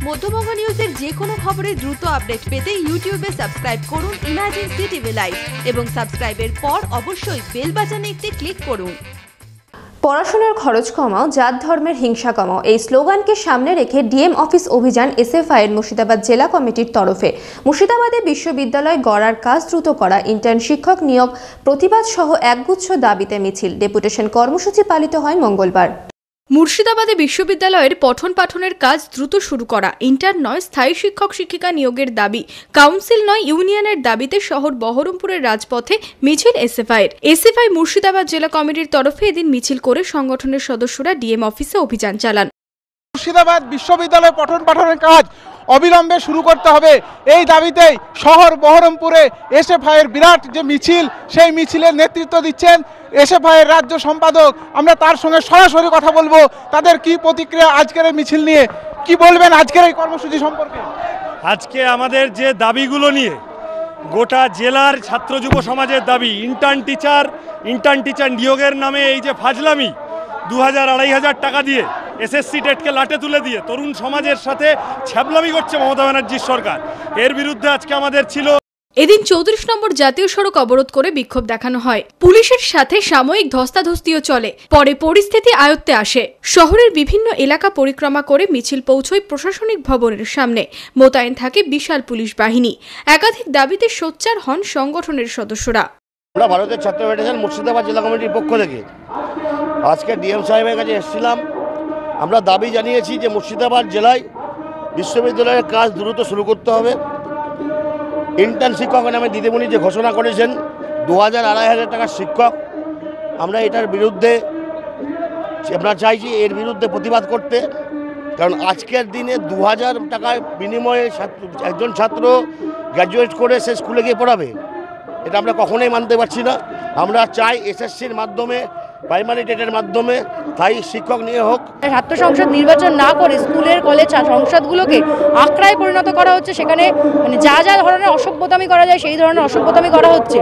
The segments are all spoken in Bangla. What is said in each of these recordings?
মধ্যবঙ্গ নিউজের যে কোনো খবরের দ্রুত আপডেট পেতে ইউটিউবে সাবস্ক্রাইব করুন ইমার্জেন্সি টিভি লাইভ এবং সাবস্ক্রাইবের পর অবশ্যই বেল বাটনে একটি ক্লিক করুন। পড়াশোনার খরচ কমাও, জাত ধর্মের হিংসা কমাও, এই স্লোগানকে সামনে রেখে ডিএম অফিস অভিযান এসএফআই এর মুর্শিদাবাদ জেলা কমিটির তরফে মুর্শিদাবাদে বিশ্ববিদ্যালয় গড়ার কাজ দ্রুত করা, ইন্টার্ন শিক্ষক নিয়োগ প্রতিবাদ সহ একগুচ্ছ দাবিতে মিছিল, ডেপুটেশন কর্মসূচি পালিত হয় মঙ্গলবার। মুর্শিদাবাদে বিশ্ববিদ্যালয়ের পঠন পাঠনের কাজ দ্রুত শুরু করা, ইন্টার্ন নয় স্থায়ী শিক্ষক শিক্ষিকা নিয়োগের দাবি, কাউন্সিল নয় ইউনিয়নের দাবিতে শহর বহরমপুরের রাজপথে মিছিল এসএফআই মুর্শিদাবাদ জেলা কমিটির তরফে এদিন মিছিল করে সংগঠনের সদস্যরা ডিএম অফিসে অভিযান চালান। মুর্শিদাবাদ বিশ্ববিদ্যালয় পঠন পাঠনের কাজ অবিলম্বে শুরু করতে হবে, এই দাবিতেই শহর বহরমপুরে এসএফআই এর বিরাট যে মিছিল, সেই মিছিলের নেতৃত্ব দিচ্ছেন এসএফআই এর রাজ্য সম্পাদক। আমরা তার সঙ্গে সরাসরি কথা বলবো, তাদের কি প্রতিক্রিয়া আজকের এই মিছিল নিয়ে, কি বলবেন আজকের এই কর্মসূচি সম্পর্কে। আজকে আমাদের যে দাবিগুলো নিয়ে গোটা জেলার ছাত্র যুব সমাজের দাবি, ইন্টার্ন টিচার নিয়োগের নামে এই যে ফাজলামি, 2000-2500 টাকা দিয়ে এসএসসি টেটকে লাটে তুলে দিয়ে তরুণ সমাজের সাথে ছ্যাবলামি করছে মমতা ব্যানার্জির সরকার, এর বিরুদ্ধে আজকে আমাদের ছিল। এদিন 34 নম্বর জাতীয় সড়ক অবরোধ করে বিক্ষোভ দেখানো হয়, পুলিশের সাথে সাময়িক ধস্তাধস্তিও চলে, পরে পরিস্থিতি আয়ত্তে আসে। শহরের বিভিন্ন এলাকা পরিক্রমা করে মিছিল পৌঁছয় প্রশাসনিক ভবনের সামনে, মোতায়েন থাকে বিশাল পুলিশ বাহিনী। একাধিক দাবিতে সোচ্চার হন সংগঠনের সদস্যরা। আমরা ভারতের ছাত্র ফেডারেশন মুর্শিদাবাদ জেলা কমিটির পক্ষ থেকে আজকে ডিএম সাহেবের কাছে এসেছিলাম। আমরা দাবি জানিয়েছি যে মুর্শিদাবাদ জেলায় বিশ্ববিদ্যালয়ের কাজ দ্রুত শুরু করতে হবে। ইন্টার্ন শিক্ষক নামে দিদিমণি যে ঘোষণা করেছেন 2000-2500 টাকার শিক্ষক, আমরা এটার বিরুদ্ধে আমরা চাইছি এর বিরুদ্ধে প্রতিবাদ করতে। কারণ আজকের দিনে 2000 টাকার বিনিময়ে একজন ছাত্র গ্র্যাজুয়েট করে সে স্কুলে গিয়ে পড়াবে, এটা আমরা কখনোই মানতে পারছি না। আমরা চাই এসএসসির মাধ্যমে, প্রাইমারি টেটের মাধ্যমে স্থায়ী শিক্ষক নিয়ে হোক। ছাত্র সংসদ নির্বাচন না করে স্কুলের কলেজ সংসদগুলোকে আখড়ায় পরিণত করা হচ্ছে, সেখানে মানে যা ধরনের অসভ্যতামি করা যায় সেই ধরনের অসভ্যতামি করা হচ্ছে।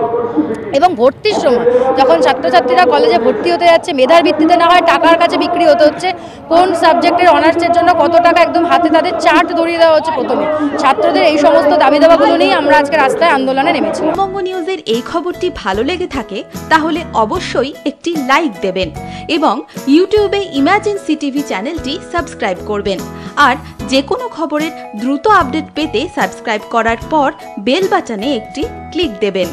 এবং ভর্তির সময় যখন ছাত্রছাত্রীরা কলেজে ভর্তি হতে যাচ্ছে, মেধার ভিত্তিতে না হয় টাকার কাছে বিক্রি হতে হচ্ছে। কোন সাবজেক্টের অনার্সের জন্য কত টাকা একদম হাতে তাদের চার্ট ধরিয়ে দেওয়া হচ্ছে প্রথমে। ছাত্রদের এই সমস্ত দাবি দাবাগুলো নিয়ে আমরা আজকে রাস্তায় আন্দোলনে নেমেছি। মধ্যবঙ্গ নিউজের এই খবরটি ভালো লেগে থাকে তাহলে অবশ্যই একটি লাইক দেবেন এবং ইউটিউবে ইমার্জেন্সি টিভি চ্যানেলটি সাবস্ক্রাইব করবেন। আর যে কোনো খবরের দ্রুত আপডেট পেতে সাবস্ক্রাইব করার পর বেল বাটনে একটি ক্লিক দেবেন।